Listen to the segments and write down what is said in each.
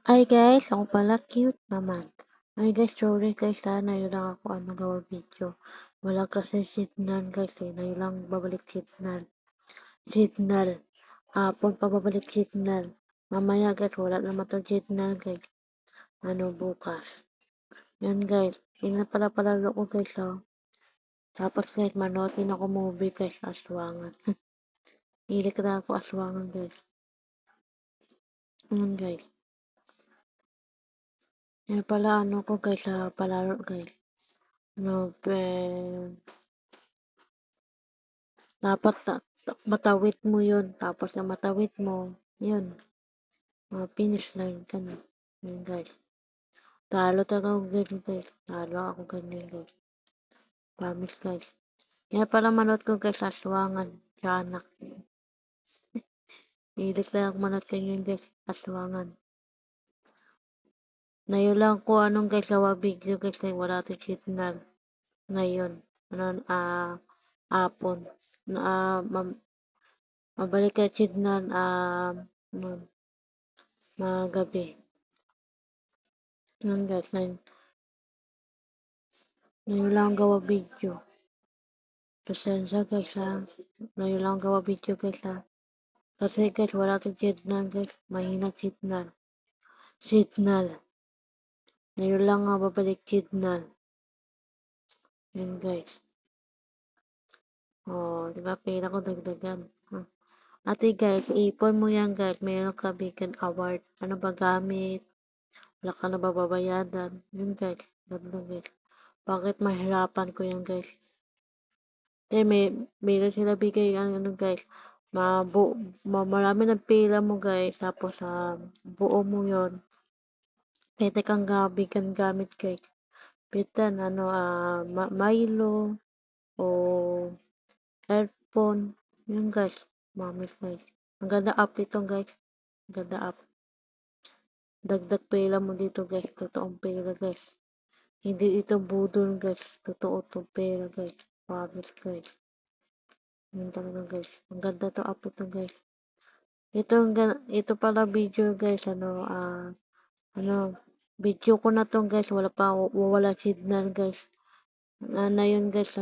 Ay guys, ako pala cute naman. Ay guys, sorry guys na yun lang ako gawa video. Wala kasi signal guys na yun lang babalik signal. Signal. Hapon pa babalik signal. Mamaya guys, wala naman to signal guys. Bukas. Yan guys, yun na pala ko guys Tapos guys, manood din ako movie guys, Aswangan. Hilig na ako Aswangan guys. Yan guys. Yan pala ko guys palaro guys. Dapat matawid mo yun. Tapos na matawid mo, yun. Finish line ka na. Yun guys. Talo talaga ako ganyan guys. Talo ako ganyan guys. Promise guys. Yan pala manood ko guys, Aswangan. Tiyanak. Hilig lang ako manood ganyan guys, Aswangan. Ngayon lang ko guys, gawa video guys, wala tayong signal. Ngayon. Hapon. Mabalik ka signal, mga gabi. Yun guys, ngayon lang gawa video. Pasensya guys Ngayon lang gawa video guys Kasi guys, wala tayong signal guys. Mahina signal. Signal. Ngayon lang babalik signal. Yun guys. Diba pera ko dagdagan. Ate guys, ipon mo yan guys. Meron ka bigyan award. Ano ba gamit? Wala ka na babayadan. Yun guys. Ganda guys. Bakit mahirapan ko yan guys? Meron sila bigay guys. Marami ng pera mo guys. Tapos buo mo yon. Pwede kang bigyan gamit guys. Pitan Milo o earphone. Yun guys. Mamit guys. Ang ganda app ito guys. Ang ganda app. Dagdag pera mo dito guys. Totoong pera guys. Hindi ito budol guys. Totoo itong pera guys. Promise guys. Yun talaga guys. Ang ganda to app ito guys. Ito pala video guys. Video ko na to guys. Wala signal guys. Na yun guys.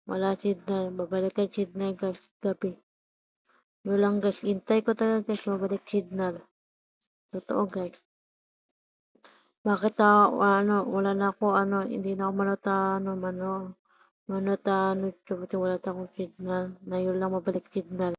Wala signal. Babalik ang signal guys. Gabi. Yun lang guys. Intay ko talaga guys. Babalik signal. Totoo guys. Bakit wala na ako hindi na ako manot wala na akong signal. Na yun lang mabalik signal.